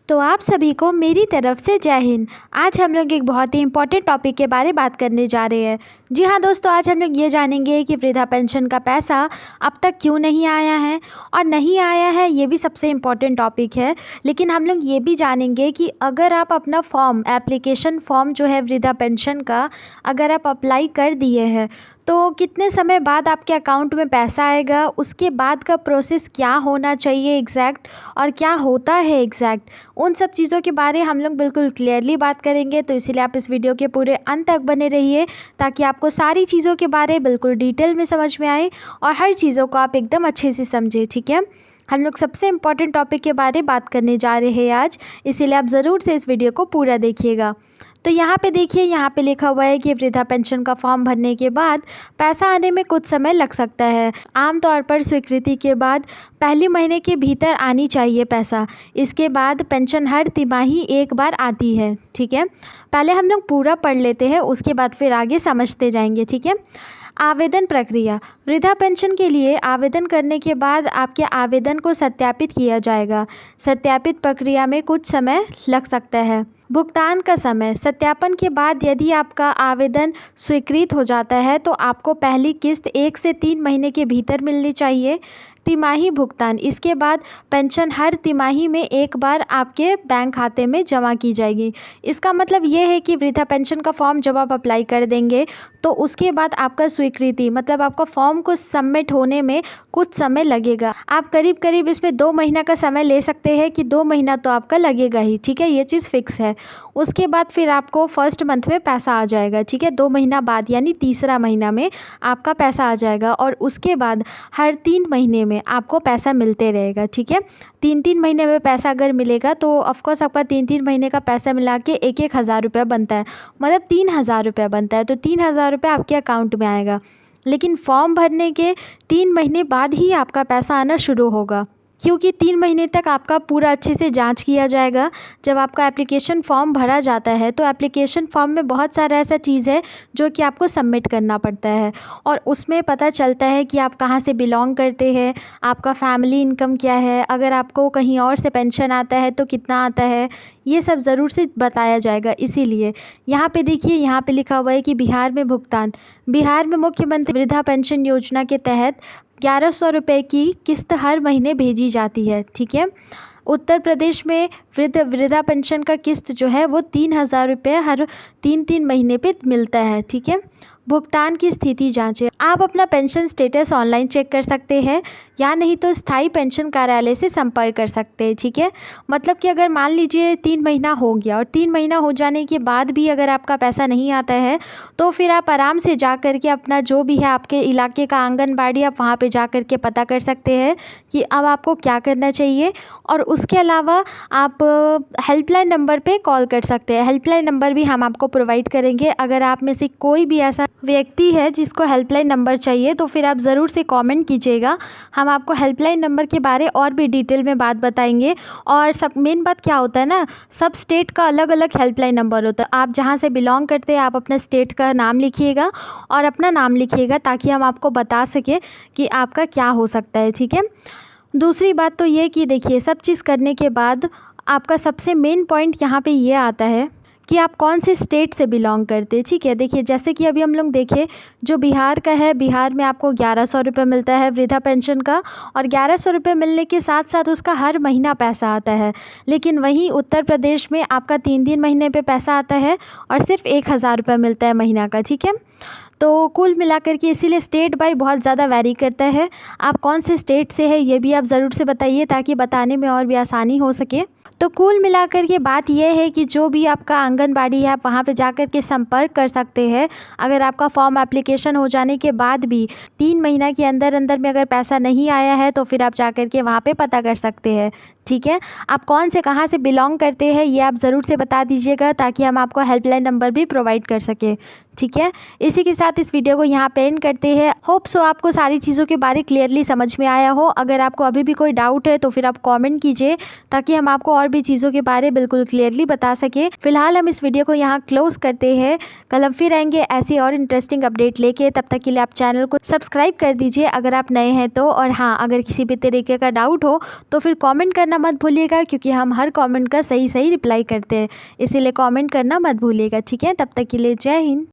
तो आप सभी को मेरी तरफ से जय हिंद। आज हम लोग एक बहुत ही इंपॉर्टेंट टॉपिक के बारे में बात करने जा रहे हैं। जी हाँ दोस्तों, आज हम लोग ये जानेंगे कि वृद्धा पेंशन का पैसा अब तक क्यों नहीं आया है, और नहीं आया है ये भी सबसे इम्पॉर्टेंट टॉपिक है। लेकिन हम लोग ये भी जानेंगे कि अगर आप अपना एप्लीकेशन फॉर्म जो है वृद्धा पेंशन का, अगर आप अप्लाई कर दिए हैं तो कितने समय बाद आपके अकाउंट में पैसा आएगा, उसके बाद का प्रोसेस क्या होना चाहिए एग्जैक्ट, और क्या होता है एग्जैक्ट, उन सब चीज़ों के बारे हम लोग बिल्कुल क्लियरली बात करेंगे। तो इसीलिए आप इस वीडियो के पूरे अंत तक बने रहिए ताकि आपको सारी चीज़ों के बारे बिल्कुल डिटेल में समझ में आए और हर चीज़ों को आप एकदम अच्छे से समझें। ठीक है, हम लोग सबसे इम्पॉर्टेंट टॉपिक के बारे में बात करने जा रहे हैं आज, इसीलिए आप ज़रूर से इस वीडियो को पूरा देखिएगा। तो यहाँ पे देखिए, यहाँ पे लिखा हुआ है कि वृद्धा पेंशन का फॉर्म भरने के बाद पैसा आने में कुछ समय लग सकता है। आमतौर पर स्वीकृति के बाद पहले महीने के भीतर आनी चाहिए पैसा। इसके बाद पेंशन हर तिमाही एक बार आती है। ठीक है, पहले हम लोग पूरा पढ़ लेते हैं, उसके बाद फिर आगे समझते जाएंगे। ठीक है, आवेदन प्रक्रिया। वृद्धा पेंशन के लिए आवेदन करने के बाद आपके आवेदन को सत्यापित किया जाएगा। सत्यापित प्रक्रिया में कुछ समय लग सकता है। भुगतान का समय। सत्यापन के बाद यदि आपका आवेदन स्वीकृत हो जाता है तो आपको पहली किस्त 1 से 3 महीने के भीतर मिलनी चाहिए। तिमाही भुगतान। इसके बाद पेंशन हर तिमाही में एक बार आपके बैंक खाते में जमा की जाएगी। इसका मतलब ये है कि वृद्धा पेंशन का फॉर्म जब आप अप्लाई कर देंगे तो उसके बाद आपका स्वीकृति मतलब आपका फॉर्म को सबमिट होने में कुछ समय लगेगा। आप करीब करीब इसमें 2 महीना का समय ले सकते हैं कि 2 महीना तो आपका लगेगा ही। ठीक है, ये चीज़ फिक्स है। उसके बाद फिर आपको फर्स्ट मंथ में पैसा आ जाएगा। ठीक है, 2 महीना बाद यानी तीसरा महीना में आपका पैसा आ जाएगा, और उसके बाद हर 3 महीने में आपको पैसा मिलते रहेगा। ठीक है, 3-3 महीने में पैसा अगर मिलेगा तो ऑफकोर्स आपका 3-3 महीने का पैसा मिला के 1-1 हज़ार रुपया बनता है, मतलब 3,000 रुपया बनता है। तो 3,000 रुपया आपके अकाउंट में आएगा। लेकिन फॉर्म भरने के 3 महीने बाद ही आपका पैसा आना शुरू होगा, क्योंकि 3 महीने तक आपका पूरा अच्छे से जांच किया जाएगा। जब आपका एप्लीकेशन फॉर्म भरा जाता है तो एप्लीकेशन फॉर्म में बहुत सारा ऐसा चीज़ है जो कि आपको सबमिट करना पड़ता है, और उसमें पता चलता है कि आप कहाँ से बिलोंग करते हैं, आपका फैमिली इनकम क्या है, अगर आपको कहीं और से पेंशन आता है तो कितना आता है, ये सब ज़रूर से बताया जाएगा। इसीलिए यहाँ पे देखिए, यहाँ पे लिखा हुआ है कि बिहार में भुगतान। बिहार में मुख्यमंत्री वृद्धा पेंशन योजना के तहत 1100 रुपये की किस्त हर महीने भेजी जाती है। ठीक है, उत्तर प्रदेश में वृद्धा पेंशन का किस्त जो है वो 3,000 रुपये हर 3-3 महीने पे मिलता है। ठीक है, भुगतान की स्थिति जांचें। आप अपना पेंशन स्टेटस ऑनलाइन चेक कर सकते हैं, या नहीं तो स्थायी पेंशन कार्यालय से संपर्क कर सकते हैं। ठीक है, मतलब कि अगर मान लीजिए 3 महीना हो गया और 3 महीना हो जाने के बाद भी अगर आपका पैसा नहीं आता है तो फिर आप आराम से जा कर के अपना जो भी है आपके इलाके का आंगनबाड़ी, आप वहाँ पे जा कर के पता कर सकते हैं कि अब आपको क्या करना चाहिए। और उसके अलावा आप हेल्पलाइन नंबर पे कॉल कर सकते हैं। हेल्पलाइन नंबर भी हम आपको प्रोवाइड करेंगे। अगर आप में से कोई भी ऐसा व्यक्ति है जिसको हेल्पलाइन नंबर चाहिए तो फिर आप ज़रूर से कमेंट कीजिएगा, हम आपको हेल्पलाइन नंबर के बारे और भी डिटेल में बात बताएंगे। और सब मेन बात क्या होता है ना, सब स्टेट का अलग अलग हेल्पलाइन नंबर होता है। आप जहाँ से बिलोंग करते हैं आप अपना स्टेट का नाम लिखिएगा और अपना नाम लिखिएगा, ताकि हम आपको बता सकें कि आपका क्या हो सकता है। ठीक है, दूसरी बात तो ये कि देखिए, सब चीज़ करने के बाद आपका सबसे मेन पॉइंट यहाँ पे ये आता है कि आप कौन से स्टेट से बिलोंग करते हैं। ठीक है, देखिए जैसे कि अभी हम लोग देखें, जो बिहार का है, बिहार में आपको 1100 रुपये मिलता है वृद्धा पेंशन का, और 1100 रुपये मिलने के साथ साथ उसका हर महीना पैसा आता है। लेकिन वहीं उत्तर प्रदेश में आपका 3-3 महीने पे पैसा आता है और सिर्फ 1,000 रुपये मिलता है महीना का। ठीक है, तो कुल मिलाकर के इसीलिए स्टेट बाय बहुत ज़्यादा वैरी करता है। आप कौन से स्टेट से है ये भी आप ज़रूर से बताइए, ताकि बताने में और भी आसानी हो सके। तो कुल मिलाकर के बात यह है कि जो भी आपका आंगनबाड़ी है आप वहाँ पे जाकर के संपर्क कर सकते हैं। अगर आपका फॉर्म एप्लीकेशन हो जाने के बाद भी 3 महीना के अंदर अंदर में अगर पैसा नहीं आया है तो फिर आप जाकर के वहाँ पे पता कर सकते हैं। ठीक है, आप कौन से कहाँ से बिलोंग करते हैं ये आप ज़रूर से बता दीजिएगा, ताकि हम आपको हेल्पलाइन नंबर भी प्रोवाइड कर सकें। ठीक है, इसी के साथ इस वीडियो को यहाँ पे एंड करते हैं। होप सो आपको सारी चीज़ों के बारे क्लियरली समझ में आया हो। अगर आपको अभी भी कोई डाउट है तो फिर आप कमेंट कीजिए, ताकि हम आपको और भी चीज़ों के बारे बिल्कुल क्लियरली बता सके। फिलहाल हम इस वीडियो को यहाँ क्लोज करते हैं। कल हम फिर आएंगे ऐसी और इंटरेस्टिंग अपडेट लेके। तब तक के लिए आप चैनल को सब्सक्राइब कर दीजिए अगर आप नए हैं तो। और हाँ, अगर किसी भी तरीके का डाउट हो तो फिर कॉमेंट करना मत भूलिएगा, क्योंकि हम हर कमेंट का सही सही रिप्लाई करते हैं, इसीलिए कमेंट करना मत भूलिएगा। ठीक है, तब तक के लिए जय हिंद।